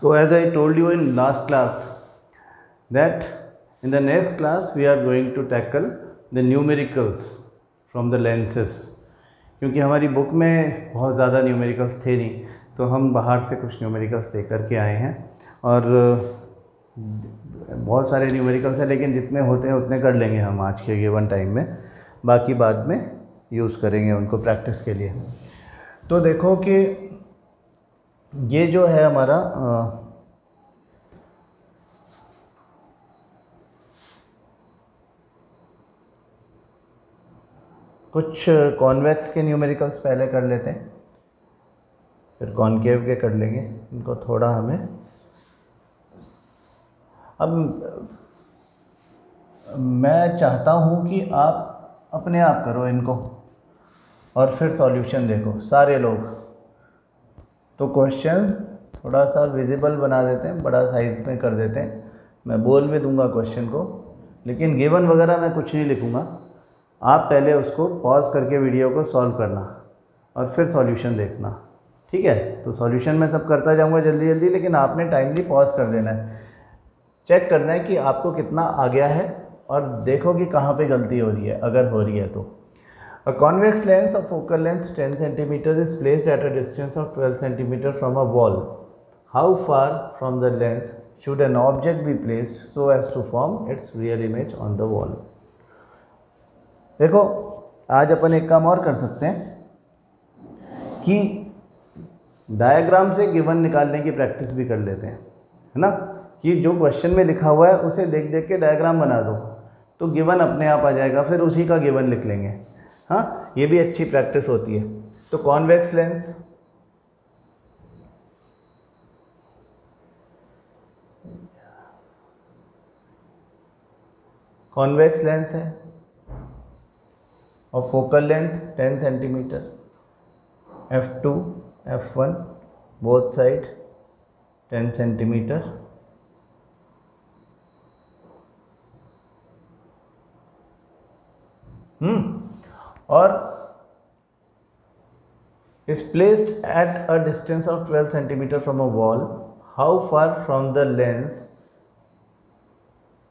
So as I told you in last class that in the next class we are going to tackle the numericals from the lenses, क्योंकि हमारी book में बहुत ज़्यादा numericals थे नहीं, तो हम बाहर से कुछ न्यूमेरिकल्स लेकर के आए हैं और बहुत सारे न्यूमेरिकल्स हैं, लेकिन जितने होते हैं उतने कर लेंगे हम आज के गिवन टाइम में, बाकी बाद में यूज़ करेंगे उनको प्रैक्टिस के लिए। तो देखो कि ये जो है हमारा कुछ कॉन्वेक्स के न्यूमेरिकल्स पहले कर लेते हैं, फिर कॉनकेव के कर लेंगे। इनको थोड़ा हमें अब मैं चाहता हूँ कि आप अपने आप करो इनको और फिर सॉल्यूशन देखो सारे लोग। तो क्वेश्चन थोड़ा सा विजिबल बना देते हैं, बड़ा साइज में कर देते हैं। मैं बोल भी दूंगा क्वेश्चन को, लेकिन गिवन वगैरह मैं कुछ नहीं लिखूंगा। आप पहले उसको पॉज करके वीडियो को सॉल्व करना और फिर सॉल्यूशन देखना, ठीक है। तो सॉल्यूशन मैं सब करता जाऊंगा जल्दी जल्दी, लेकिन आपने टाइमली पॉज कर देना है, चेक करना है कि आपको कितना आ गया है और देखो कि कहाँ पे गलती हो रही है, अगर हो रही है तो। A convex lens of focal length 10 cm is placed at a distance of 12 cm from a wall. How far from the lens should an object be placed so as to form its real image on the wall? देखो आज अपन एक काम और कर सकते हैं कि diagram से गिवन निकालने की प्रैक्टिस भी कर लेते हैं, है ना। कि जो क्वेश्चन में लिखा हुआ है उसे देख देख के डायग्राम बना दो, तो गिवन अपने आप आ जाएगा, फिर उसी का गिवन लिख लेंगे। हाँ, ये भी अच्छी प्रैक्टिस होती है। तो कॉन्वेक्स लेंस, कॉन्वेक्स लेंस है और focal length 10 centimetre, f2 f1 both side 10 centimetre. और is placed at a distance of 12 cm from a wall. How far from the lens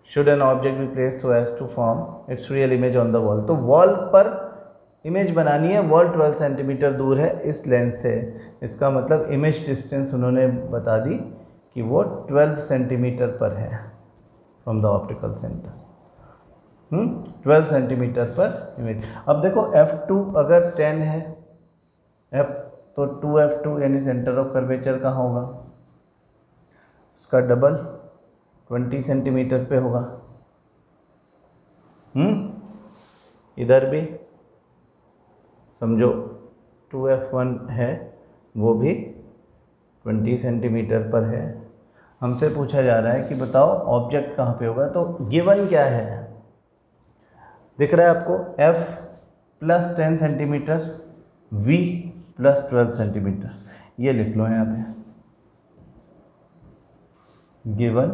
should an object be placed so as to form its real image on the wall? तो wall पर image बनानी है, wall 12 centimetre दूर है इस lens से। इसका मतलब इमेज डिस्टेंस उन्होंने बता दी कि वो 12 सेंटीमीटर पर है from the optical centre. 12 centimetre पर इमेज। अब देखो f2 अगर 10 है, f तो 2f2 यानी सेंटर ऑफ कर्वेचर कहाँ होगा, उसका डबल 20 सेंटीमीटर पे होगा। इधर भी समझो 2f1 है, वो भी 20 सेंटीमीटर पर है। हमसे पूछा जा रहा है कि बताओ ऑब्जेक्ट कहाँ पे होगा। तो गिवन क्या है, दिख रहा है आपको, f plus 10 centimetre, v plus 12 centimetre, ये लिख लो यहाँ पे। गिवन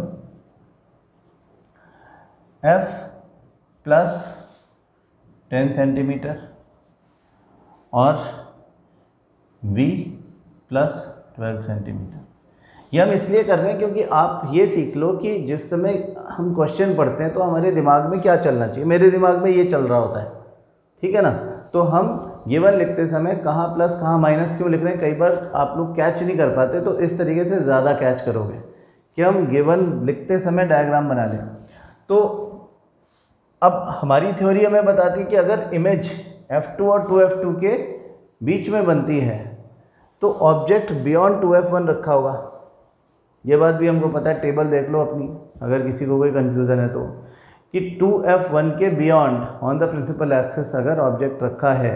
f प्लस 10 सेंटीमीटर और v प्लस 12 सेंटीमीटर। ये हम इसलिए कर रहे हैं क्योंकि आप ये सीख लो कि जिस समय हम क्वेश्चन पढ़ते हैं तो हमारे दिमाग में क्या चलना चाहिए। मेरे दिमाग में ये चल रहा होता है, ठीक है ना। तो हम गिवन लिखते समय कहाँ प्लस कहाँ माइनस क्यों लिख रहे हैं, कई बार आप लोग कैच नहीं कर पाते, तो इस तरीके से ज़्यादा कैच करोगे कि हम गिवन लिखते समय डायग्राम बना लें। तो अब हमारी थ्योरी हमें बताती है कि अगर इमेज f2 और 2f2 के बीच में बनती है तो ऑब्जेक्ट बियॉन्ड 2f1 रखा होगा। ये बात भी हमको पता है, टेबल देख लो अपनी, अगर किसी को कोई कन्फ्यूज़न है तो, कि 2f1 के beyond on the principal axis अगर ऑब्जेक्ट रखा है,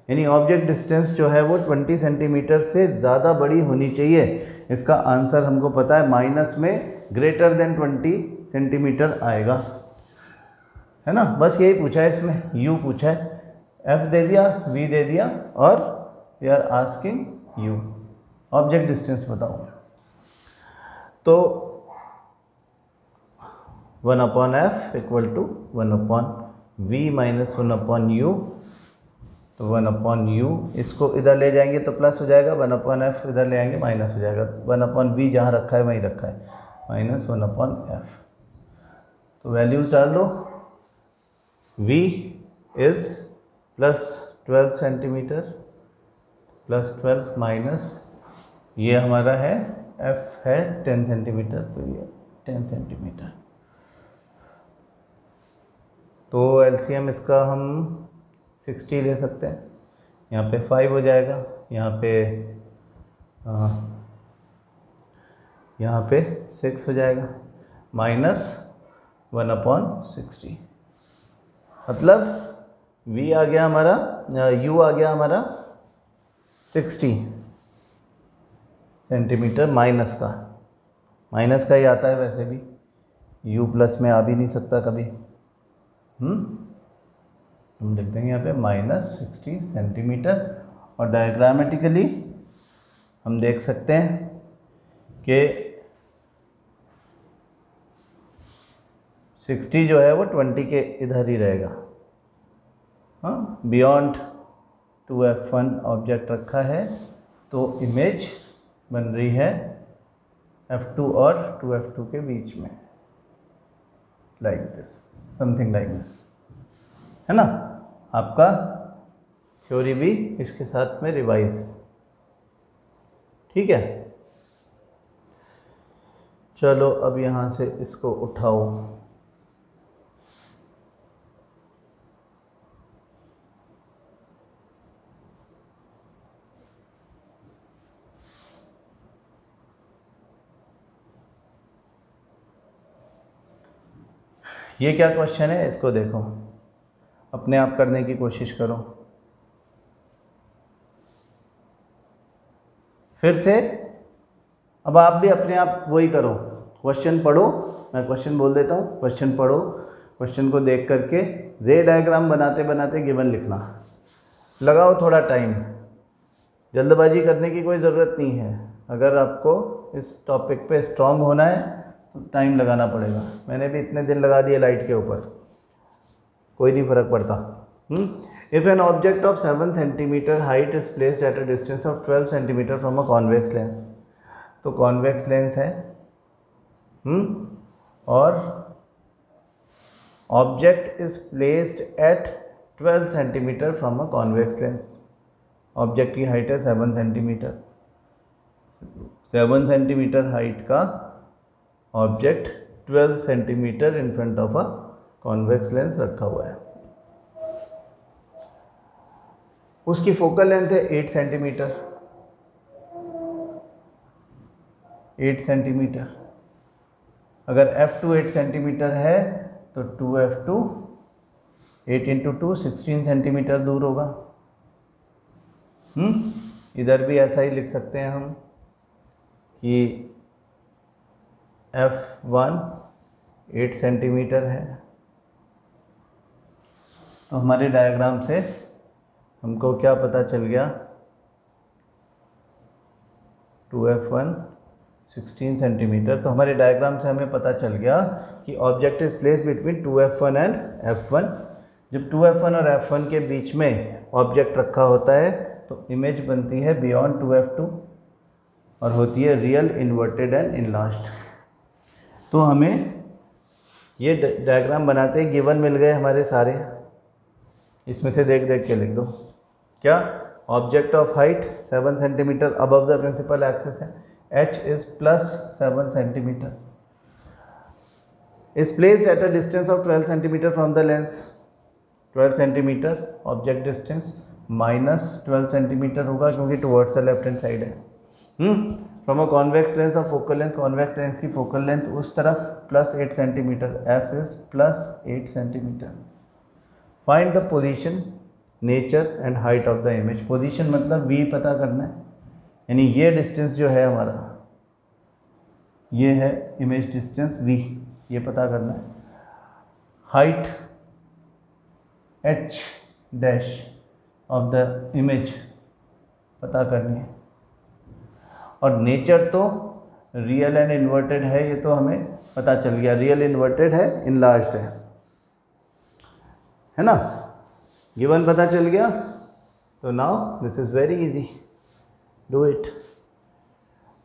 यानी ऑब्जेक्ट डिस्टेंस जो है वो 20 सेंटीमीटर से ज़्यादा बड़ी होनी चाहिए। इसका आंसर हमको पता है, माइनस में ग्रेटर देन 20 सेंटीमीटर आएगा, है ना। बस यही पूछा है इसमें, u पूछा है, f दे दिया, v दे दिया और we are asking u, object distance बताओ। तो 1/f equal to 1/v minus 1/u तो 1/u, इसको इधर ले जाएंगे तो प्लस हो जाएगा, 1/f इधर ले आएंगे माइनस हो जाएगा, 1/v जहाँ रखा है वहीं रखा है, -1/f। तो वैल्यूज डाल दो, v इज़ +12 सेंटीमीटर, +12 माइनस ये हमारा है f है 10 सेंटीमीटर, तो ये 10 सेंटीमीटर। तो एलसीएम इसका हम 60 ले सकते हैं, यहाँ पे 5 हो जाएगा, यहाँ पे 6 हो जाएगा, -1/60, मतलब v आ गया हमारा, u आ गया हमारा 60 सेंटीमीटर, माइनस का ही आता है वैसे भी, u प्लस में आ भी नहीं सकता कभी। हम लिख देंगे यहाँ पे -60 सेंटीमीटर, और डायग्रामेटिकली हम देख सकते हैं कि 60 जो है वो 20 के इधर ही रहेगा। बियॉन्ड 2f1 ऑब्जेक्ट रखा है, तो इमेज बन रही है f2 और 2f2 के बीच में, like this, something like this, है ना। आपका थ्योरी भी इसके साथ में रिवाइज, ठीक है। चलो अब यहाँ से इसको उठाओ, ये क्या क्वेश्चन है, इसको देखो, अपने आप करने की कोशिश करो। फिर से अब आप भी अपने आप वही करो, क्वेश्चन पढ़ो, मैं क्वेश्चन बोल देता हूँ, क्वेश्चन पढ़ो, क्वेश्चन को देख करके रे डायग्राम बनाते बनाते गिवन लिखना, लगाओ थोड़ा टाइम, जल्दबाजी करने की कोई ज़रूरत नहीं है। अगर आपको इस टॉपिक पे स्ट्रांग होना है तो टाइम लगाना पड़ेगा। मैंने भी इतने दिन लगा दिए लाइट के ऊपर, कोई नहीं फ़र्क पड़ता। If N object of 7 centimetre height is placed at a distance of 12 centimetre from a convex lens, तो कॉन्वेक्स लेंस है, और object is placed at 12 centimetre from a convex lens, object की हाइट है 7 सेंटीमीटर, 7 सेंटीमीटर हाइट का object 12 centimetre in front of a convex lens रखा हुआ है, उसकी फोकल लेंथ है 8 सेंटीमीटर, 8 सेंटीमीटर। अगर f2 8 सेंटीमीटर है तो 2f2 8 × 2 16 सेंटीमीटर दूर होगा। इधर भी ऐसा ही लिख सकते हैं हम कि f1 8 सेंटीमीटर है, तो हमारे डायग्राम से हमको क्या पता चल गया, 2f1 16 सेंटीमीटर। तो हमारे डायग्राम से हमें पता चल गया कि object is place between 2f1 and f1। जब 2f1 और f1 के बीच में ऑब्जेक्ट रखा होता है तो इमेज बनती है बियॉन्ड 2f2 और होती है रियल, इन्वर्टेड एंड इनलार्ज्ड। तो हमें ये डायग्राम बनाते ही गिवन मिल गए हमारे सारे, इसमें से देख देख के लिख दो। क्या, object of height 7 centimetre above the principal axis है, h is +7 centimetre, is placed at a distance of 12 centimetre from the lens, 12 centimetre object distance, -12 centimetre होगा क्योंकि towards the left hand side है। From a convex lens of focal length, convex lens की focal length उस तरफ +8 centimetre, f is +8 centimetre. Find the position, nature and height of the image. Position मतलब v पता करना है, यानी ये डिस्टेंस जो है हमारा, ये है इमेज डिस्टेंस v, ये पता करना है। Height h dash of the image पता करनी है, और नेचर तो रियल एंड इन्वर्टेड है, ये तो हमें पता चल गया, रियल इन्वर्टेड है, इनलार्ज्ड है ना, गिवन पता चल गया। तो now this is very easy, do it.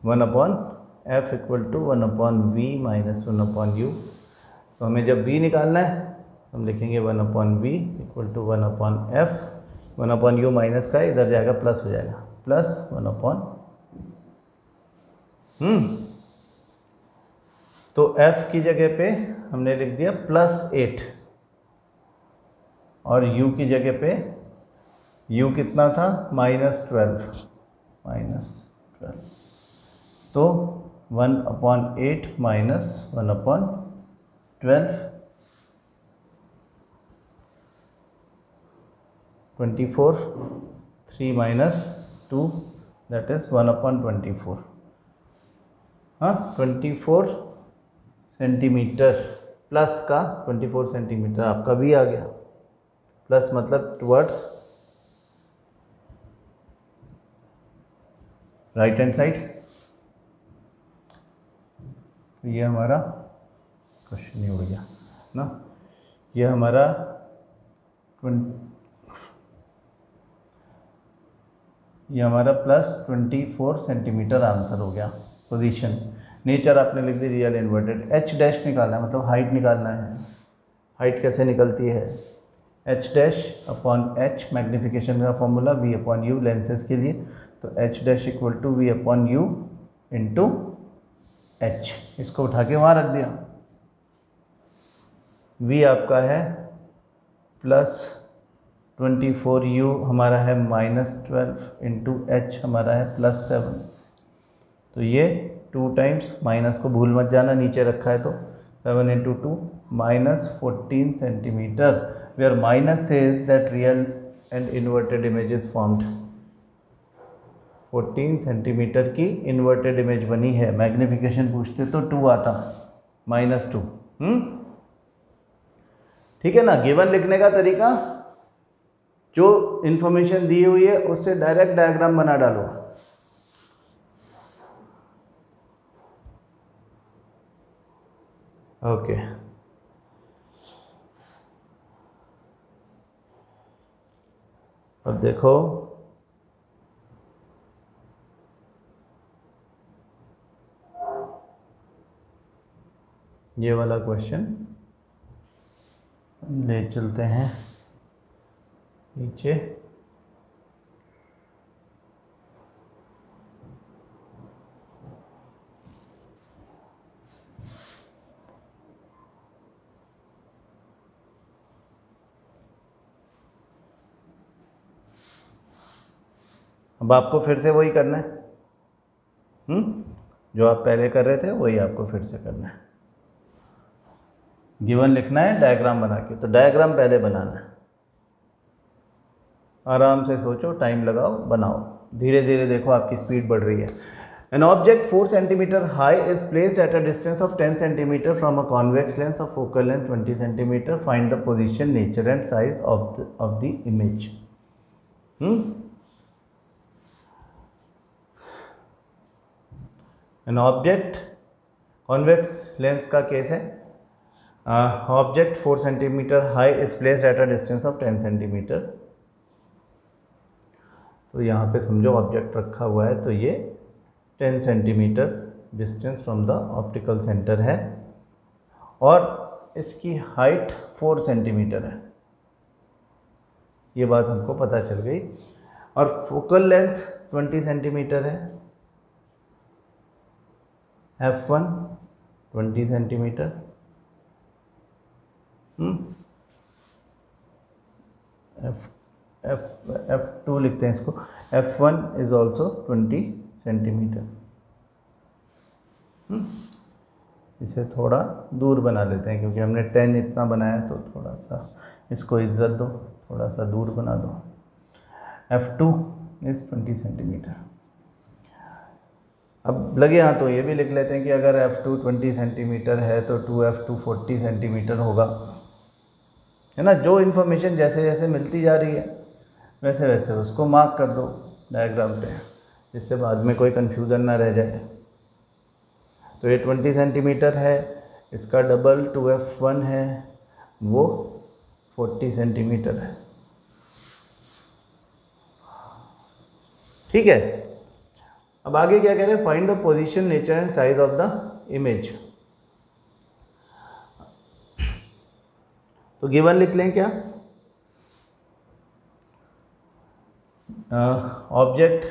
1/f equal to 1/v minus 1/u। तो हमें जब v निकालना है हम लिखेंगे 1/v equal to 1/f, 1/u minus का इधर जाएगा प्लस हो जाएगा, प्लस 1/। तो f की जगह पे हमने लिख दिया +8 और u की जगह पे u कितना था -12, तो 1/8 माइनस 1/12, 24, 3 माइनस 2 दैट इज 1/24। हाँ 24 सेंटीमीटर प्लस का 24 सेंटीमीटर आपका भी आ गया, प्लस मतलब टुवर्ड्स राइट हैंड साइड। ये हमारा क्वेश्चन ही उड़ गया ना, ये हमारा +24 सेंटीमीटर आंसर हो गया। पोजीशन नेचर आपने लिख दी रियल इन्वर्टेड। एच डैश निकालना है, मतलब हाइट निकालना है। हाइट कैसे निकलती है, h dash upon h magnification का formula, v upon u lenses के लिए, तो h dash equal to v upon u into h. इसको उठा के वहाँ रख दिया। वी आपका है +24, यू हमारा है -12 इंटू एच हमारा है +7। तो ये 2 टाइम्स, माइनस को भूल मत जाना, नीचे रखा है तो 7 into 2 -14 centimetre, where minus says that real and inverted image is formed. 14 centimetre की इन्वर्टेड इमेज बनी है। मैग्नीफिकेशन पूछते तो 2 आता, -2। ठीक है ना। गिवन लिखने का तरीका, जो इंफॉर्मेशन दी हुई है उससे डायरेक्ट डायग्राम बना डालो। ओके अब देखो, ये वाला क्वेश्चन ले चलते हैं नीचे। अब आपको फिर से वही करना है, जो आप पहले कर रहे थे वही आपको फिर से करना है। गिवन लिखना है डायग्राम बना के, तो डायग्राम पहले बनाना है। आराम से सोचो, टाइम लगाओ, बनाओ, धीरे धीरे देखो आपकी स्पीड बढ़ रही है। An object 4 cm high is placed at a distance of 10 cm from a convex lens of focal length 20 cm. Find the position, nature and size of the image. An object, convex lens का case है, object 4 cm high is placed at a distance of 10 cm. तो यहाँ पे समझो object रखा हुआ है, तो ये 10 centimetre distance from the optical centre है और इसकी हाइट 4 सेंटीमीटर है। ये बात हमको पता चल गई। और फोकल लेंथ 20 सेंटीमीटर है, f1 20 सेंटीमीटर, f2 लिखते हैं इसको, f1 इज ऑल्सो 20 सेंटीमीटर। इसे थोड़ा दूर बना लेते हैं क्योंकि हमने 10 इतना बनाया, तो थोड़ा सा इसको इज्जत दो, थोड़ा सा दूर बना दो। f2 is 20 centimetre. अब लगे हाँ तो ये भी लिख लेते हैं कि अगर f2 20 सेंटीमीटर है तो 2f2 40 सेंटीमीटर होगा, है ना। जो इन्फॉर्मेशन जैसे जैसे मिलती जा रही है वैसे वैसे उसको मार्क कर दो डायग्राम पे, जिससे बाद में कोई कन्फ्यूज़न ना रह जाए। तो ये 20 सेंटीमीटर है, इसका डबल 2f1 है, वो 40 सेंटीमीटर है। ठीक है। अब आगे क्या कह रहे हैं, find the position, nature and size of the image. तो गिवन लिख लें क्या, ऑब्जेक्ट,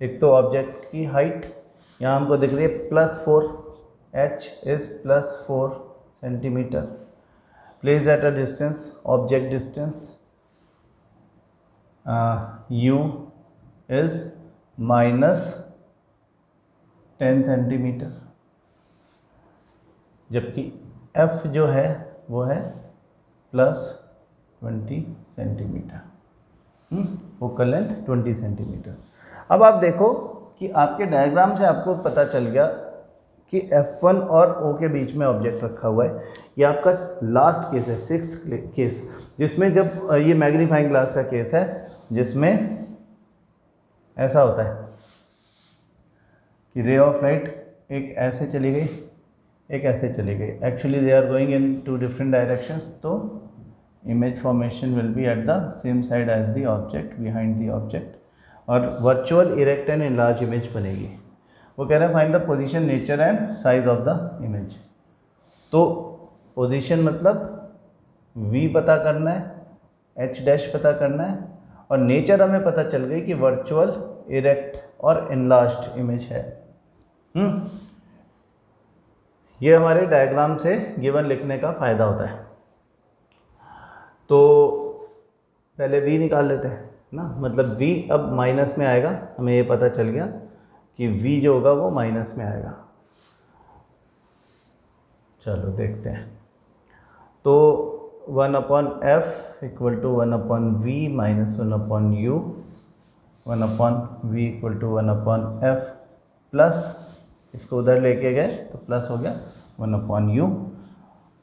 एक तो ऑब्जेक्ट की हाइट यहाँ हमको दिख रही है +4, h is +4 centimetre, place at a distance, object distance u is -10 centimetre, जबकि f जो है वो है +20 सेंटीमीटर, फोकल लेंथ 20 सेंटीमीटर। अब आप देखो कि आपके डायग्राम से आपको पता चल गया कि F1 और O के बीच में ऑब्जेक्ट रखा हुआ है। ये आपका लास्ट केस है, 6th केस, जिसमें जब ये मैग्नीफाइंग ग्लास का केस है, जिसमें ऐसा होता है कि रे ऑफ लाइट एक ऐसे चली गई, एक ऐसे चली गई, actually they are going in 2 different directions, तो image formation will be at the same side as the object, behind the object, और virtual erect and enlarge image बनेगी। वो कह रहे हैं find the position, nature and size of the image. तो position मतलब v पता करना है, h डैश पता करना है, और नेचर हमें पता चल गई कि वर्चुअल इरेक्ट और इनलार्ज्ड इमेज है। ये हमारे डायग्राम से गिवन लिखने का फ़ायदा होता है। तो पहले v निकाल लेते हैं ना, मतलब v अब माइनस में आएगा, हमें ये पता चल गया कि v जो होगा वो माइनस में आएगा। चलो देखते हैं। तो 1/f equal to 1/v minus 1/u, 1/v equal to 1/f plus, इसको उधर लेके गए तो प्लस हो गया 1/u,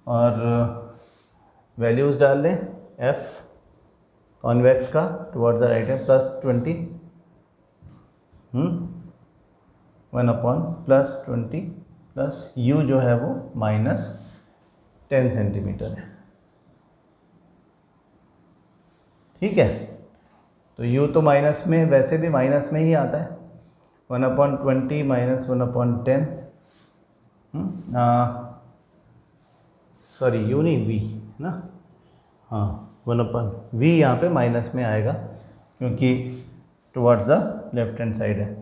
और वैल्यूज़ डाल लें, f कॉन्वेक्स का टुवर्ड द राइट है +20, 1/+20 प्लस u जो है वो -10 सेंटीमीटर है। ठीक है, तो u तो माइनस में, वैसे भी माइनस में ही आता है, 1/20 माइनस 1/10, सॉरी u नहीं v ना, हाँ 1/v यहाँ पे माइनस में आएगा क्योंकि towards the left hand side है।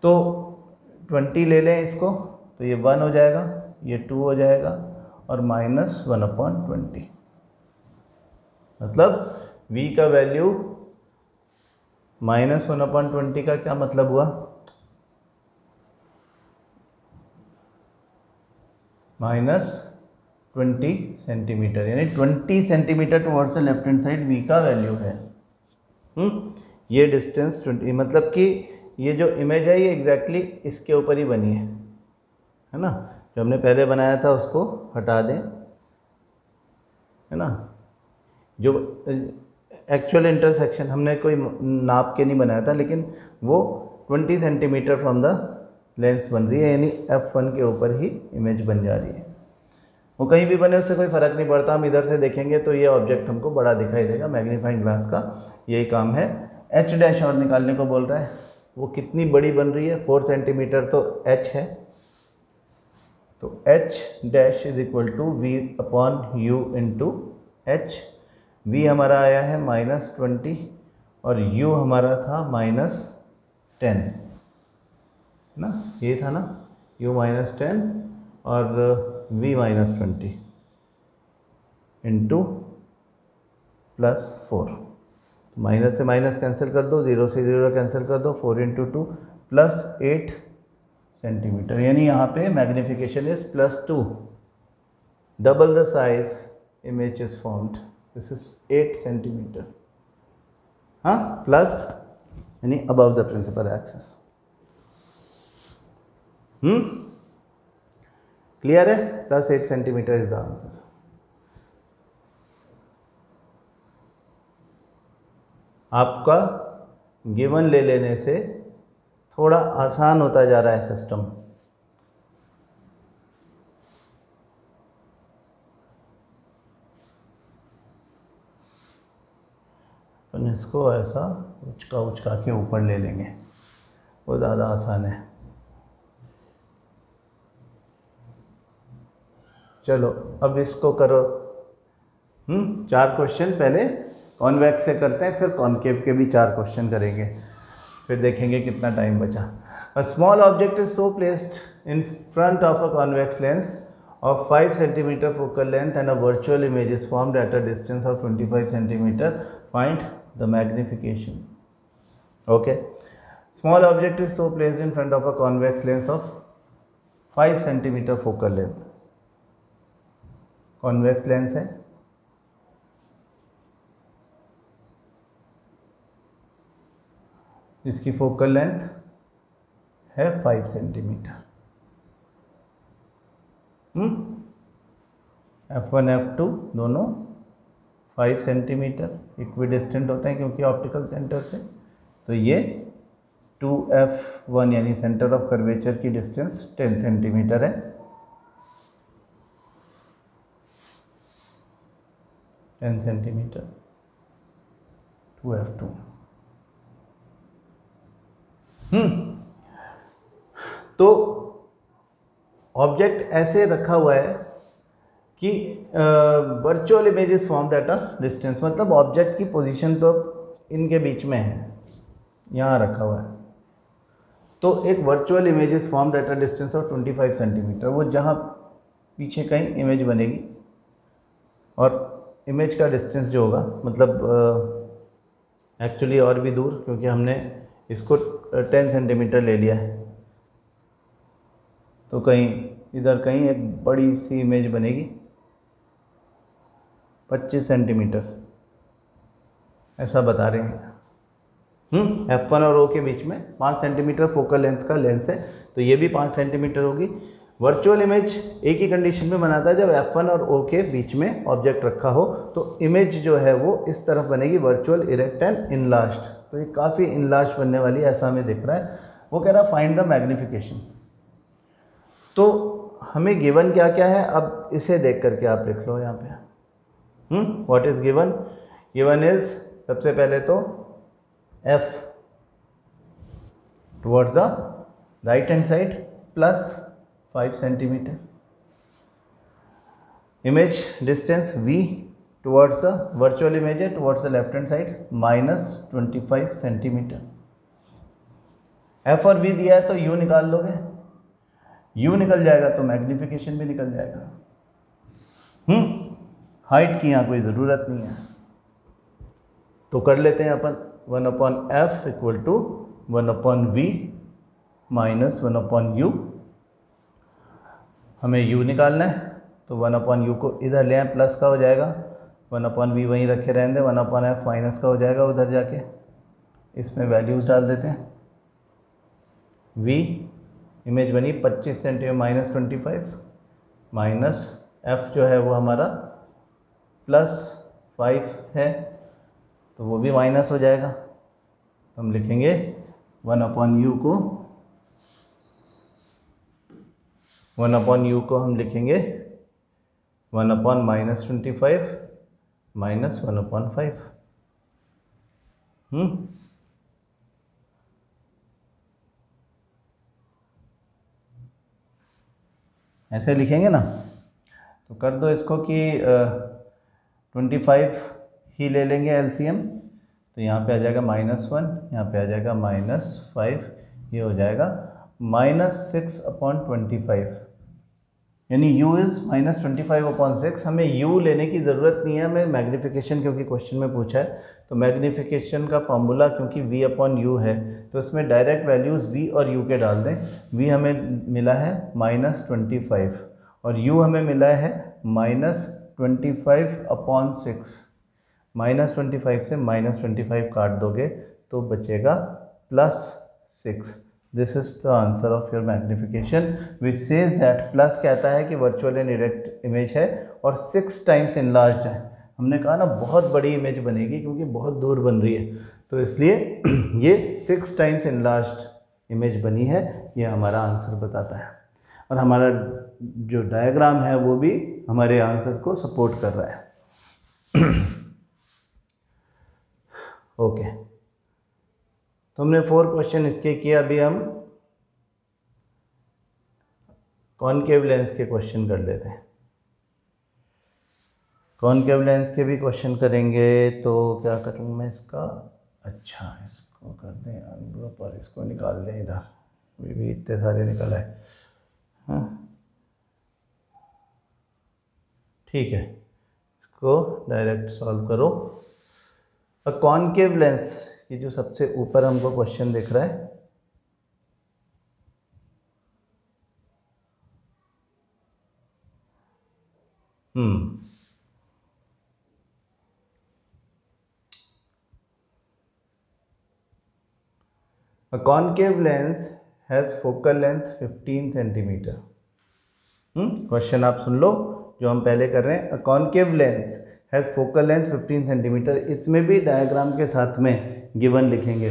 तो 20 ले लें इसको, तो ये 1 हो जाएगा, ये 2 हो जाएगा, और -1/20, मतलब v का वैल्यू -1/20 का क्या मतलब हुआ, -20 सेंटीमीटर, यानी 20 centimetre towards the left hand side v का वैल्यू है। ये डिस्टेंस 20, मतलब कि ये जो इमेज है ये एग्जैक्टली इसके ऊपर ही बनी है ना, जो हमने पहले बनाया था उसको हटा दें, है ना, जो एक्चुअल इंटरसेक्शन हमने कोई नाप के नहीं बनाया था, लेकिन वो 20 सेंटीमीटर फ्रॉम द लेंस बन रही है, यानी F1 के ऊपर ही इमेज बन जा रही है। वो कहीं भी बने उससे कोई फ़र्क नहीं पड़ता, हम इधर से देखेंगे तो ये ऑब्जेक्ट हमको बड़ा दिखाई देगा। मैग्नीफाइंग ग्लास का यही काम है। h डैश और निकालने को बोल रहा है, वो कितनी बड़ी बन रही है, 4 सेंटीमीटर तो h है, तो h dash is equal to v/u into h। v हमारा आया है -20 और u हमारा था -10 ना, ये था ना, u -10 और v -20 इंटू +4, माइनस से माइनस कैंसिल कर दो, 0 से 0 कैंसिल कर दो, 4 इंटू 2 +8 सेंटीमीटर, यानी यहाँ पे magnification is +2, double the size image is formed, this is 8 centimetre, हाँ, प्लस यानी above the principal axis. Clear है, +8 सेंटीमीटर इज द आंसर। आपका गिवन ले लेने से थोड़ा आसान होता जा रहा है सिस्टम। तो इसको ऐसा उचका उचका के ऊपर ले लेंगे, वो ज़्यादा आसान है। चलो अब इसको करो। 4 क्वेश्चन पहले कॉन्वेक्स से करते हैं, फिर कॉनकेव के भी 4 क्वेश्चन करेंगे, फिर देखेंगे कितना टाइम बचा। A small object is so placed in front of a convex lens of 5 cm focal length and a virtual image is formed at a distance of 25 cm. Find the magnification. Okay. Small object is so placed in front of a convex lens of 5 cm focal length. Convex lens है, इसकी focal length है 5 centimetre. F1 F2 दोनों 5 centimetre equidistant होते हैं क्योंकि optical centre से, तो ये 2F1 यानी सेंटर ऑफ कर्वेचर की डिस्टेंस 10 सेंटीमीटर है। Centimetre 2F2। तो ऑब्जेक्ट ऐसे रखा हुआ है कि virtual image is formed at a distance, मतलब ऑब्जेक्ट की पोजीशन तो इनके बीच में है, यहाँ रखा हुआ है, तो एक virtual image is formed at a distance of 25 centimetre. वो जहाँ पीछे कहीं इमेज बनेगी और इमेज का डिस्टेंस जो होगा, मतलब एक्चुअली और भी दूर, क्योंकि हमने इसको 10 सेंटीमीटर ले लिया है, तो कहीं इधर कहीं एक बड़ी सी इमेज बनेगी 25 सेंटीमीटर, ऐसा बता रहे हैं। F1 और O के बीच में 5 सेंटीमीटर फोकल लेंथ का लेंस है, तो ये भी 5 सेंटीमीटर होगी। वर्चुअल इमेज एक ही कंडीशन में बनाता है, जब F1 और O के बीच में ऑब्जेक्ट रखा हो तो इमेज जो है वो इस तरफ बनेगी, वर्चुअल, इरेक्ट एंड इनलार्ज्ड। तो ये काफ़ी इनलार्ज्ड बनने वाली, ऐसा हमें दिख रहा है। वो कह रहा है फाइंड द मैग्नीफिकेशन। तो हमें गिवन क्या क्या है, अब इसे देख करके आप लिख लो यहाँ पे। What is given? Given is सबसे पहले तो F towards the right hand side plus 5 centimetre, image distance V towards the virtual image है towards the left hand side minus 25 centimetre. F और V दिया है तो U निकाल लोगे, U निकल जाएगा तो मैग्नीफिकेशन भी निकल जाएगा। हाइट की यहाँ कोई ज़रूरत नहीं है, तो कर लेते हैं अपन। 1/f equal to 1/v minus 1/u। हमें u निकालना है, तो 1/u को इधर ले आए, प्लस का हो जाएगा, 1/v वहीं रखे रहने दें, 1/f माइनस का हो जाएगा उधर जाके। इसमें वैल्यूज़ डाल देते हैं। v इमेज बनी 25 सेंटीमीटर माइनस 25, माइनस f जो है वो हमारा प्लस 5 है, तो वो भी माइनस हो जाएगा। तो हम लिखेंगे 1/u को, 1/u को हम लिखेंगे 1/-25 माइनस 1/5। ऐसे लिखेंगे ना, तो कर दो इसको कि 25 ही ले लेंगे एलसीएम, तो यहाँ पे आ जाएगा -1, यहाँ पे आ जाएगा -5, ये हो जाएगा -6/25, यानी u इज़ -25/6। हमें u लेने की ज़रूरत नहीं है, हमें मैग्नीफिकेशन, क्योंकि क्वेश्चन में पूछा है, तो मैग्नीफिकेशन का फॉर्मूला क्योंकि v/u है, तो इसमें डायरेक्ट वैल्यूज़ v और u के डाल दें। v हमें मिला है -25 और u हमें मिला है -25/6। -25 से -25 काट दोगे तो बचेगा +6। This is the answer of your magnification which says that, plus कहता है कि वर्चुअल एंड इरेक्ट इमेज है और 6 टाइम्स इनलार्ज्ड है। हमने कहा ना बहुत बड़ी इमेज बनेगी क्योंकि बहुत दूर बन रही है, तो इसलिए ये 6 टाइम्स इनलार्ज्ड इमेज बनी है, ये हमारा आंसर बताता है। और हमारा जो डायग्राम है वो भी हमारे आंसर को सपोर्ट कर रहा है। ओके, तो हमने 4 क्वेश्चन इसके किए। अभी हम कॉनकेव लेंस के क्वेश्चन कर लेते हैं। कॉनकेव लेंस के भी क्वेश्चन करेंगे। तो क्या करूँ मैं इसका, अच्छा इसको कर दें अनग्रुप और इसको निकाल दें इधर, भी इतने सारे निकल आए। हाँ ठीक है, इसको डायरेक्ट सॉल्व करो। कॉनकेव लेंस ये जो सबसे ऊपर हमको क्वेश्चन दिख रहा है, A concave lens has focal length 15 centimetre. Question आप सुन लो जो हम पहले कर रहे हैं। A concave lens has focal length 15 centimetre. इसमें भी डायग्राम के साथ में गिवन लिखेंगे।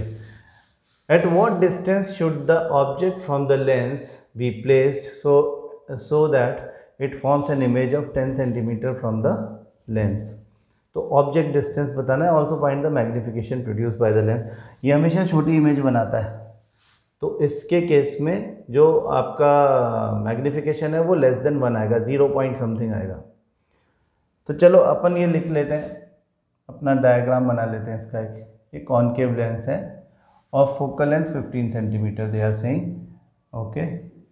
At what distance should the object from the lens be placed so that it forms an image of 10 centimetre from the lens? तो object distance बताना है। Also find the magnification produce by the lens. ये हमेशा छोटी image बनाता है, तो इसके केस में जो आपका मैग्नीफिकेशन है वो लेस देन 1 आएगा, 0 पॉइंट समथिंग आएगा। तो चलो अपन ये लिख लेते हैं, अपना डायग्राम बना लेते हैं इसका। ये कॉनकेव लेंस है और focal length 15 centimetre they are saying. Okay,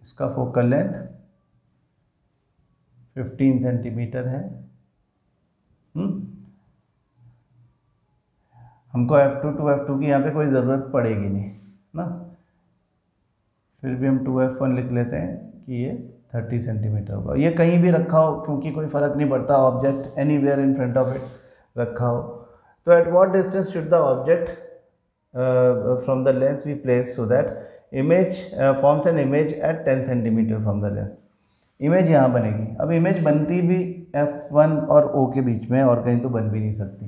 इसका फोकल लेंथ 15 सेंटीमीटर है। हमको F2 टू F2 की यहाँ पे कोई ज़रूरत पड़ेगी नहीं ना, फिर भी हम 2F1 लिख लेते हैं कि ये 30 सेंटीमीटर होगा। ये कहीं भी रखा हो क्योंकि कोई फ़र्क नहीं पड़ता, object anywhere in front of it रखा हो। तो at what distance should the object from the lens be place so that image forms an image at 10 centimetre from the lens. Image यहाँ बनेगी। अब इमेज बनती भी F1 और O के बीच में, और कहीं तो बन भी नहीं सकती।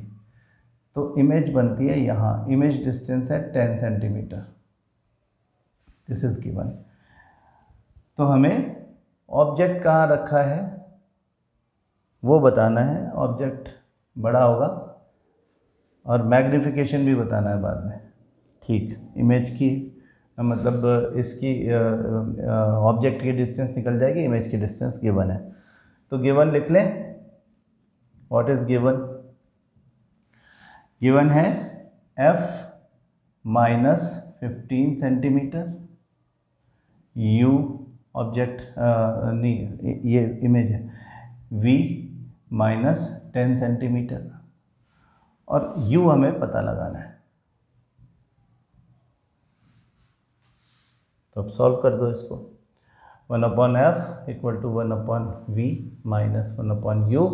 तो इमेज बनती है यहाँ, इमेज डिस्टेंस है 10 सेंटीमीटर, दिस इज गिवन। तो हमें ऑब्जेक्ट कहाँ रखा है वो बताना है। ऑब्जेक्ट बड़ा होगा और मैग्नीफिकेशन भी बताना है बाद में। ठीक, इमेज की मतलब इसकी ऑब्जेक्ट की डिस्टेंस निकल जाएगी, इमेज की डिस्टेंस गिवन है। तो गिवन लिख लें। What is given? गिवन है F minus 15 centimetre, U object नहीं ये इमेज है, V माइनस 10 सेंटीमीटर, और U हमें पता लगाना है। तो अब सॉल्व कर दो इसको। 1/F equal to 1/V minus 1/U।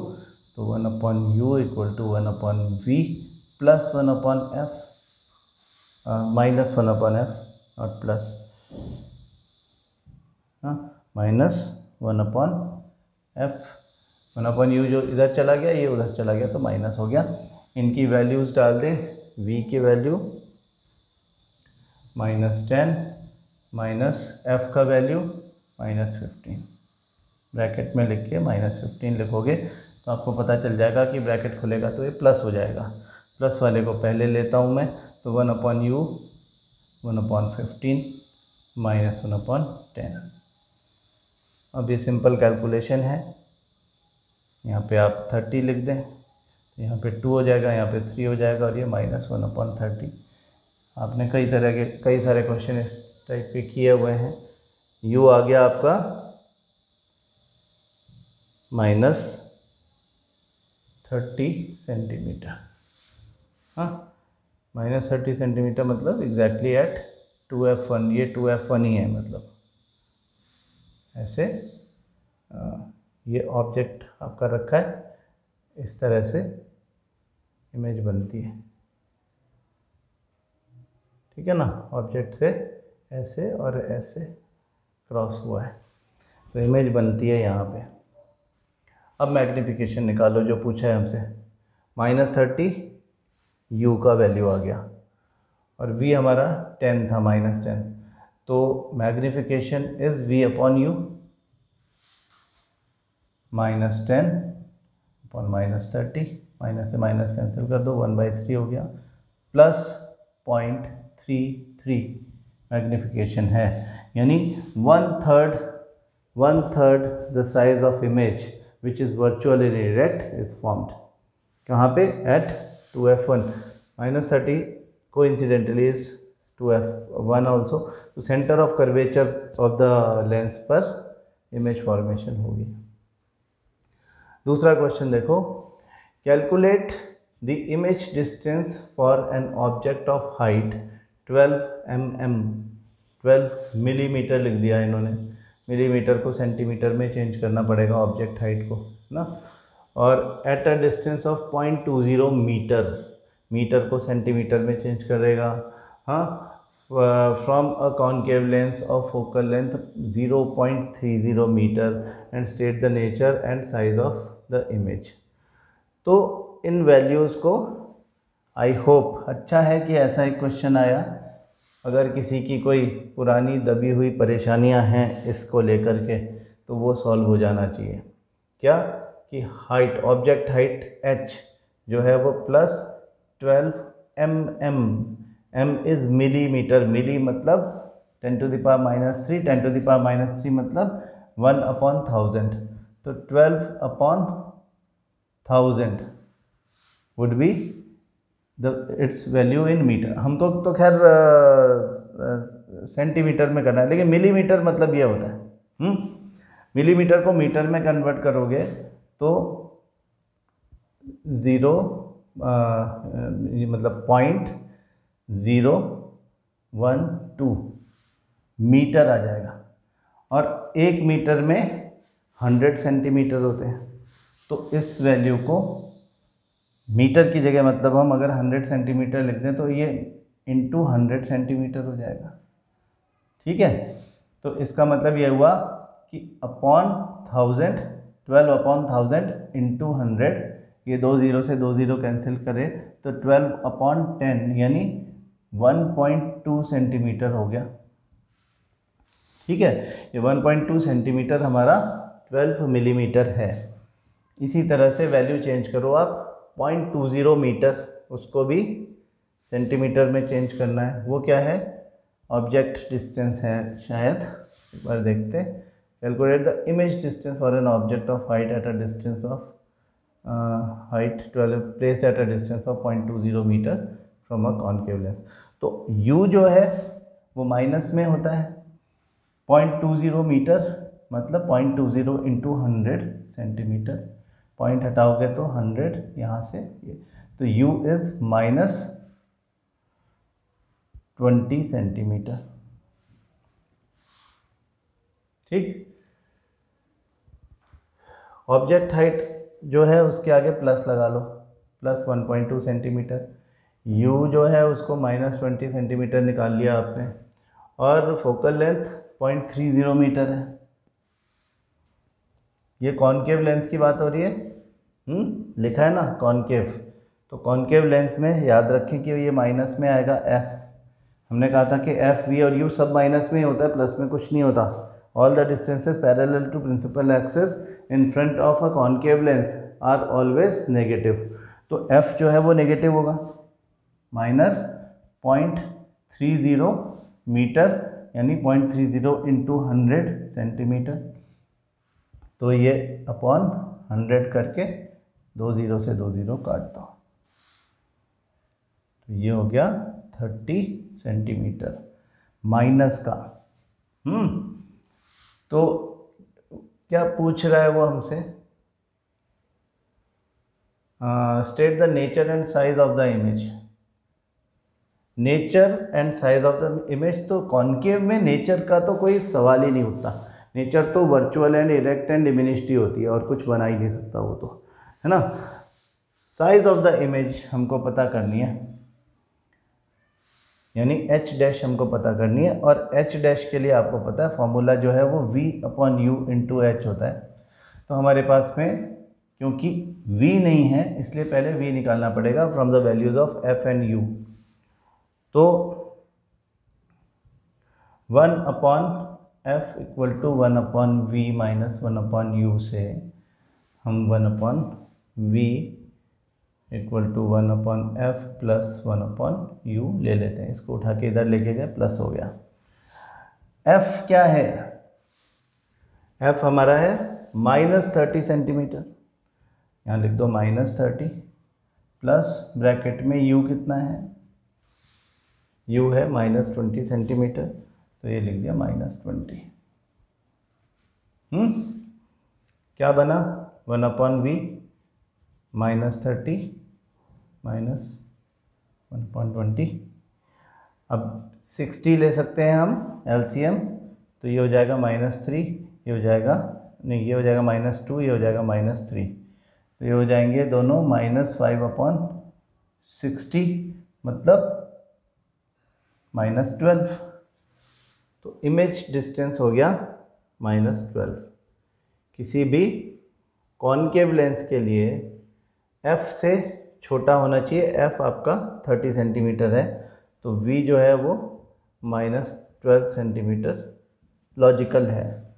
तो 1/U equal to 1/V plus 1/F minus 1/F और प्लस माइनस 1/F। 1/U जो इधर चला गया ये उधर चला गया तो माइनस हो गया। इनकी वैल्यूज़ डाल दें। V की वैल्यू -10 माइनस F का वैल्यू -15, ब्रैकेट में लिख के -15 लिखोगे तो आपको पता चल जाएगा कि ब्रैकेट खुलेगा तो ये प्लस हो जाएगा। प्लस वाले को पहले लेता हूँ मैं, तो 1/U 1/15 माइनस 1/10। अब ये सिंपल कैलकुलेशन है। यहाँ पे आप 30 लिख दें, यहाँ पे 2 हो जाएगा, यहाँ पे 3 हो जाएगा, और ये -1/30। आपने कई सारे क्वेश्चन इस टाइप के किए हुए हैं। U आ गया आपका -30 सेंटीमीटर। हाँ, -30 सेंटीमीटर मतलब एग्जैक्टली एट 2F1। ये 2F1 ही है, मतलब ऐसे ये ऑब्जेक्ट आपका रखा है, इस तरह से इमेज बनती है। ठीक है ना, ऑब्जेक्ट से ऐसे और ऐसे क्रॉस हुआ है तो इमेज बनती है यहाँ पे। अब मैग्नीफिकेशन निकालो जो पूछा है हमसे। -30 U का वैल्यू आ गया और V हमारा 10 था, -10, तो magnification is V/U -10 upon -30। Minus से माइनस कैंसिल कर दो, 1/3 हो गया, प्लस 0.33 मैग्निफिकेशन है, यानी one third the size of image which is virtual in erect is formed. कहाँ पे? At 2f1 -30 coincidentally is 2f1 also. तो centre of curvature of the lens पर इमेज फॉर्मेशन होगी। दूसरा क्वेश्चन देखो, calculate the image distance for an object of height 12 mm, 12 millimetre लिख दिया इन्होंने, मिलीमीटर को सेंटीमीटर में चेंज करना पड़ेगा ऑब्जेक्ट हाइट को ना, और at a distance of 0.20 metre, metre को सेंटीमीटर में चेंज करेगा। हाँ, from a concave lens of focal length 0.30 metre and state the nature and size of the image. तो इन वैल्यूज़ को आई होप, अच्छा है कि ऐसा एक क्वेश्चन आया। अगर किसी की कोई पुरानी दबी हुई परेशानियां हैं इसको लेकर के तो वो सॉल्व हो जाना चाहिए। क्या कि हाइट, ऑब्जेक्ट हाइट h जो है वो plus 12 mm, m is millimetre, milli मतलब 10⁻³ 10⁻³ मतलब 1/1000, तो 12/1000 would be its value in metre. हमको तो खैर सेंटीमीटर में करना है, लेकिन मिलीमीटर मतलब ये होता है। मिलीमीटर को मीटर में कन्वर्ट करोगे तो 0 मतलब 0.012 मीटर आ जाएगा, और 1 मीटर में 100 सेंटीमीटर होते हैं। तो इस वैल्यू को मीटर की जगह, मतलब हम अगर 100 सेंटीमीटर लिख दें तो ये इंटू 100 सेंटीमीटर हो जाएगा। ठीक है, तो इसका मतलब ये हुआ कि अपॉन 1000, 12/1000 इंटू 100, ये 2 0 से 2 0 कैंसिल करें तो 12/10 यानी 1.2 सेंटीमीटर हो गया। ठीक है, ये 1.2 सेंटीमीटर हमारा 12 मिलीमीटर है। इसी तरह से वैल्यू चेंज करो आप, 0.20 मीटर, उसको भी सेंटीमीटर में चेंज करना है। वो क्या है? ऑब्जेक्ट डिस्टेंस है शायद, एक बार देखते हैं। Calculate the image distance for an object of height at a distance of height 12 placed at a distance of 0.20 metre from a concave lens. तो u जो है वो माइनस में होता है, 0.20 मीटर मतलब 0.20 इंटू 100 सेंटीमीटर, पॉइंट हटाओगे तो 100 यहाँ से ये, तो u इज़ -20 सेंटीमीटर। ठीक, ऑब्जेक्ट हाइट जो है उसके आगे प्लस लगा लो, प्लस 1.2 सेंटीमीटर, u जो है उसको -20 सेंटीमीटर निकाल लिया आपने, और फोकल लेंथ 0.30 मीटर है। ये कॉनकेव लेंस की बात हो रही है, लिखा है ना कॉनकेव, तो कॉनकेव लेंस में याद रखें कि ये माइनस में आएगा f। हमने कहा था कि f, v और u सब माइनस में ही होता है, प्लस में कुछ नहीं होता। All the distances parallel to principal axis in front of a concave lens are always negative. तो f जो है वो नेगेटिव होगा, -0.30 मीटर यानी 0.30 इंटू 100 सेंटीमीटर। तो ये अपॉन 100 करके 2 0 से 2 0 काट दो, तो ये हो गया 30 सेंटीमीटर माइनस का। तो क्या पूछ रहा है वो हमसे? State the nature and size of the image. Nature and size of the image, तो कॉनकेव में नेचर का तो कोई सवाल ही नहीं उठता। नेचर तो virtual and erect and diminished होती है, और कुछ बना ही नहीं सकता वो, तो है ना। साइज ऑफ द इमेज हमको पता करनी है, यानी h डैश हमको पता करनी है, और h डैश के लिए आपको पता है फॉर्मूला जो है वो v/u इंटू h होता है। तो हमारे पास में क्योंकि v नहीं है इसलिए पहले v निकालना पड़ेगा from the values of f and u। तो 1/f equal to 1/v minus 1/u से हम 1/v equal to 1/f plus 1/u ले लेते हैं। इसको उठा के इधर लेके गए, प्लस हो गया। f क्या है? f हमारा है -30 सेंटीमीटर। यहाँ लिख दो -30 प्लस ब्रैकेट में u कितना है? u है -20 सेंटीमीटर, तो ये लिख दिया -20। क्या बना? 1/v -30 minus 1/20। अब 60 ले सकते हैं हम LCM, तो ये हो जाएगा -3, ये हो जाएगा नहीं, ये हो जाएगा -2, ये हो जाएगा -3, तो ये हो जाएंगे दोनों -5/60, मतलब -12। तो इमेज डिस्टेंस हो गया -12। किसी भी कॉनकेव लेंस के लिए f से छोटा होना चाहिए। f आपका 30 सेंटीमीटर है, तो v जो है वो -12 सेंटीमीटर लॉजिकल है।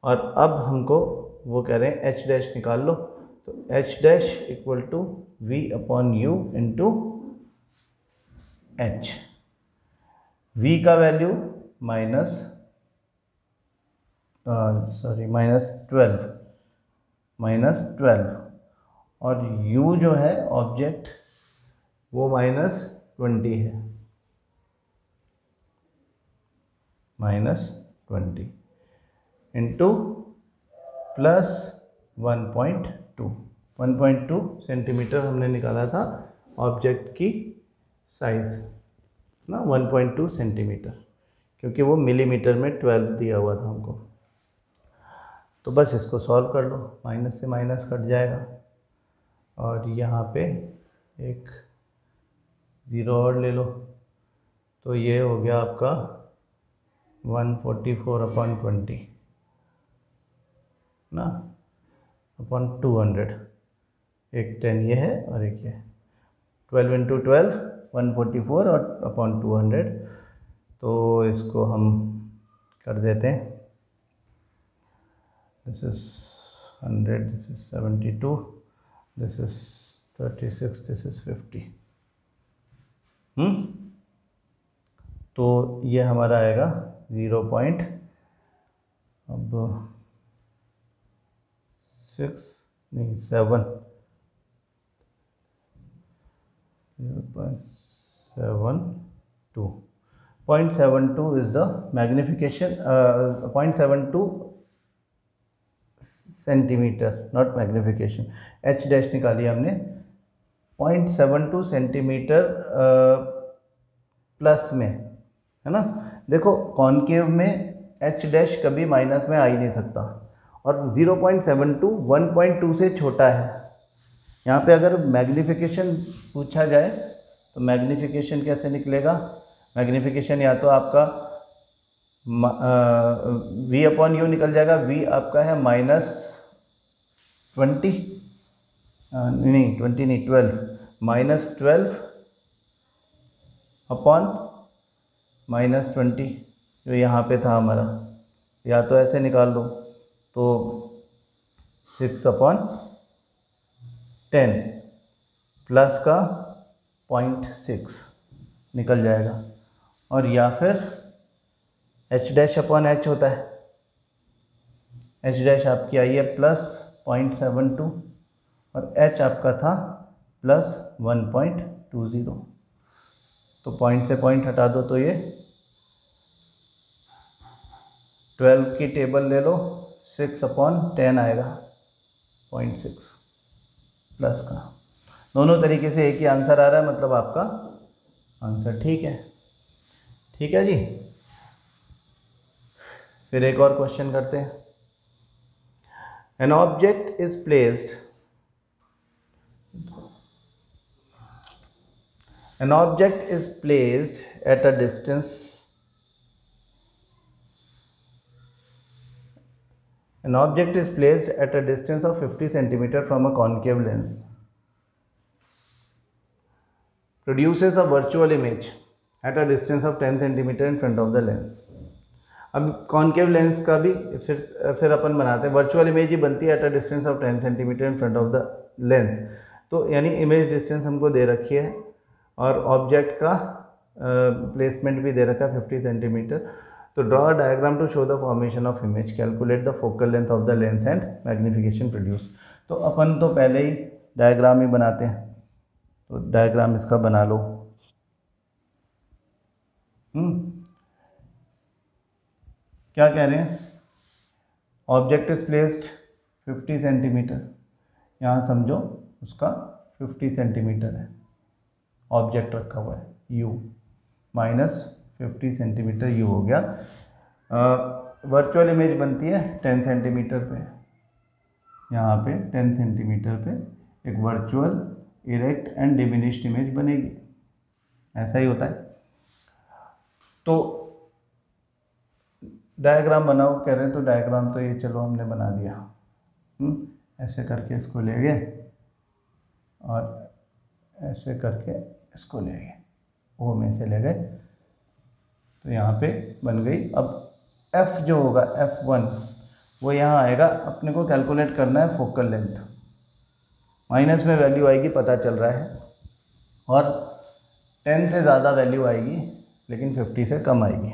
और अब हमको वो कह रहे हैं h डैश निकाल लो, तो h dash equal to v/u into h। v का वैल्यू -12 और u जो है ऑब्जेक्ट वो -20 है, -20 इंटू प्लस 1.2 सेंटीमीटर हमने निकाला था ऑब्जेक्ट की साइज ना, 1.2 सेंटीमीटर, क्योंकि वो मिलीमीटर में 12 दिया हुआ था हमको। तो बस इसको सॉल्व कर लो, माइनस से माइनस कट जाएगा और यहाँ पे एक 0 और ले लो, तो ये हो गया आपका 144/20 ना, अपॉन 200। एक 10 ये है और एक ये 12 × 12 144 और अपॉन 200। तो इसको हम कर देते हैं, this is 100, this is 72, this is 36, this is 50। तो ये हमारा आएगा 0.6 नहीं 7 0.72 0.72 is the magnification 0.72 centimetre, not magnification. h dash निकाली हमने 0.72 सेंटीमीटर प्लस में, है ना। देखो कॉनकेव में h डैश कभी माइनस में आ ही नहीं सकता, और 0.72 1.2 से छोटा है। यहाँ पे अगर मैग्निफिकेशन पूछा जाए तो मैग्निफिकेशन कैसे निकलेगा? मैग्निफिकेशन या तो आपका v/u निकल जाएगा, v आपका है -20 नहीं 20 नहीं 12 -12 अपॉन -20 जो यहाँ पे था हमारा, या तो ऐसे निकाल लो, तो 6/10 प्लस का 0.6 निकल जाएगा, और या फिर h डैश अपॉन h होता है, h डैश आपकी आई है प्लस 0.72 और h आपका था प्लस 1.20। तो पॉइंट से पॉइंट हटा दो, तो ये 12 की टेबल ले लो, 6/10 आएगा 0.6 प्लस का। दोनों तरीके से एक ही आंसर आ रहा है, मतलब आपका आंसर ठीक है। ठीक है जी, फिर एक और क्वेश्चन करते हैं। An object is placed at a distance of 50 centimeter from a concave lens, produces a virtual image at a distance of 10 centimeter in front of the lens। अब कॉनकेव लेंस का भी फिर अपन बनाते हैं, वर्चुअल इमेज ही बनती है eight a distance of 10 centimetre in front of the lens. तो यानी इमेज डिस्टेंस हमको दे रखी है और ऑब्जेक्ट का प्लेसमेंट भी दे रखा है 50 सेंटीमीटर। तो draw a diagram to show the formation of image, calculate the focal length of the lens and magnification produce. तो अपन तो पहले ही डायग्राम ही बनाते हैं, तो डायग्राम इसका बना लो। क्या कह रहे हैं, ऑब्जेक्ट इज प्लेस्ड 50 सेंटीमीटर, यहाँ समझो उसका 50 सेंटीमीटर है, ऑब्जेक्ट रखा हुआ है u माइनस 50 सेंटीमीटर u हो गया। वर्चुअल इमेज बनती है 10 सेंटीमीटर पे, यहाँ पे 10 सेंटीमीटर पे एक virtual erect and diminished image बनेगी, ऐसा ही होता है। तो डायग्राम बनाओ कह रहे हैं, तो डायग्राम तो ये चलो हमने बना दिया, ऐसे करके इसको ले गए और ऐसे करके इसको ले गए, वो में से ले गए, तो यहाँ पे बन गई। अब f जो होगा f1 वो यहाँ आएगा, अपने को कैलकुलेट करना है फोकल लेंथ, माइनस में वैल्यू आएगी पता चल रहा है, और 10 से ज़्यादा वैल्यू आएगी लेकिन 50 से कम आएगी।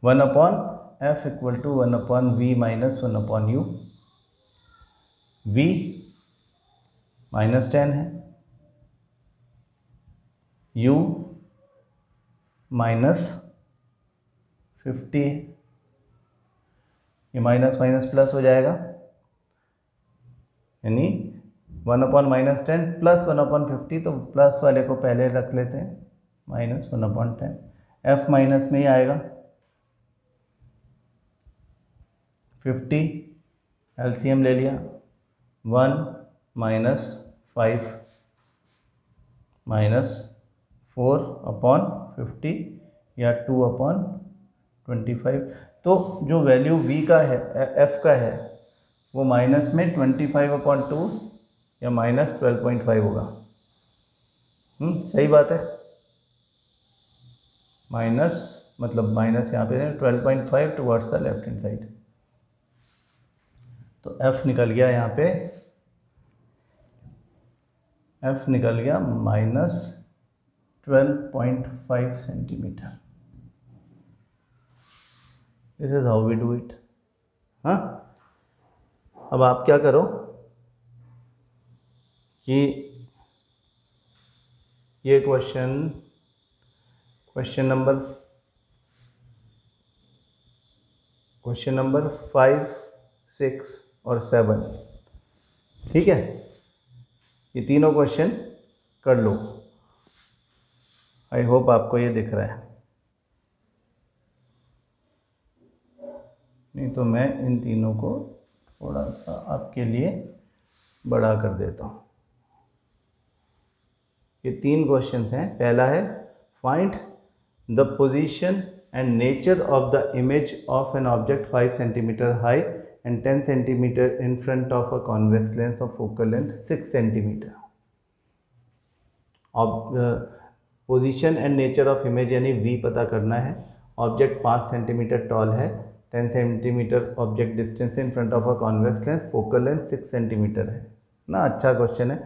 1/f equal to 1/v minus 1/u, v -10 है, u -50 है, ये माइनस माइनस प्लस हो जाएगा, यानी 1/-10 प्लस 1/50, तो प्लस वाले को पहले रख लेते हैं, माइनस 1/10, f माइनस में ही आएगा 50, एलसीएम ले लिया, 1 - 5 -4/50 या 2/25। तो जो वैल्यू v का है, f का है, वो माइनस में 25/2 या -12.5 होगा। सही बात है, माइनस मतलब माइनस यहाँ पे 12.5 towards the left hand side, तो f निकल गया यहाँ पे, f निकल गया -12.5 centimetre. This is how we do it. हाँ, अब आप क्या करो कि ये क्वेश्चन नंबर 5, 6 और 7, ठीक है, ये तीनों क्वेश्चन कर लो। आई होप आपको ये दिख रहा है, नहीं तो मैं इन तीनों को थोड़ा सा आपके लिए बड़ा कर देता हूँ। ये 3 क्वेश्चंस हैं। पहला है find the position and nature of the image of an object 5 centimetre high and 10 centimetre in front of a convex lens of focal length 6 centimetre. Position and nature of image यानी v पता करना है। Object 5 centimetre toll है, 10 centimetre object distance in front of a convex lens, focal length 6 centimetre है ना। अच्छा question है,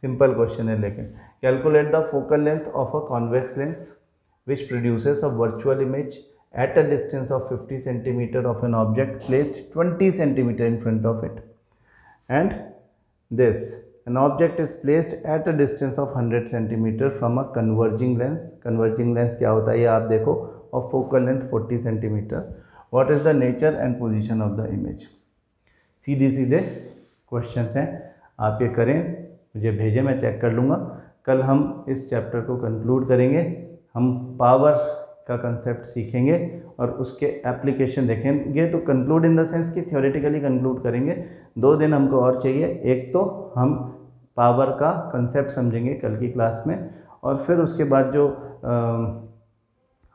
simple question है, लेकिन calculate the focal length of a convex lens which produces a virtual image at a distance of 50 centimeter of an object placed 20 centimeter in front of it, and this an object is placed at a distance of 100 centimeter from a converging lens। converging lens क्या होता है ये आप देखो, और focal length 40 centimeter। what is the nature and position of the image। सीधे सीधे questions हैं, आप ये करें, मुझे भेजें, मैं चेक कर लूँगा। कल हम इस चैप्टर को कंक्लूड करेंगे, हम पावर का कंसेप्ट सीखेंगे और उसके एप्लीकेशन देखेंगे। तो कंक्लूड इन द सेंस कि थ्योरेटिकली कंक्लूड करेंगे। 2 दिन हमको और चाहिए, एक तो हम पावर का कंसेप्ट समझेंगे कल की क्लास में, और फिर उसके बाद जो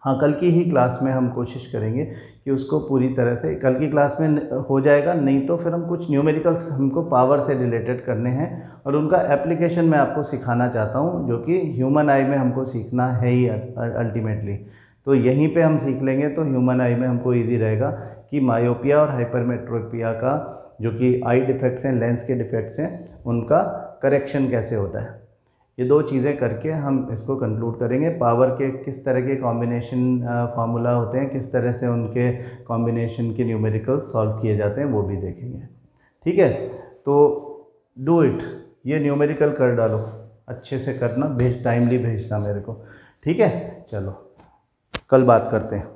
कल की ही क्लास में हम कोशिश करेंगे कि उसको पूरी तरह से कल की क्लास में हो जाएगा, नहीं तो फिर हम कुछ न्यूमेरिकल्स हमको पावर से रिलेटेड करने हैं और उनका एप्लीकेशन मैं आपको सिखाना चाहता हूं, जो कि ह्यूमन आई में हमको सीखना है ही अल्टीमेटली। तो यहीं पे हम सीख लेंगे तो ह्यूमन आई में हमको ईजी रहेगा कि मायोपिया और हाइपरमेट्रोपिया का जो कि आई डिफेक्ट्स हैं, लेंस के डिफेक्ट्स हैं, उनका करेक्शन कैसे होता है। ये 2 चीज़ें करके हम इसको कंक्लूड करेंगे। पावर के किस तरह के कॉम्बिनेशन फार्मूला होते हैं, किस तरह से उनके कॉम्बिनेशन के न्यूमेरिकल्स सॉल्व किए जाते हैं, वो भी देखेंगे। ठीक है, तो डू इट, ये न्यूमेरिकल कर डालो, अच्छे से करना, टाइमली भेजना मेरे को। ठीक है, चलो कल बात करते हैं।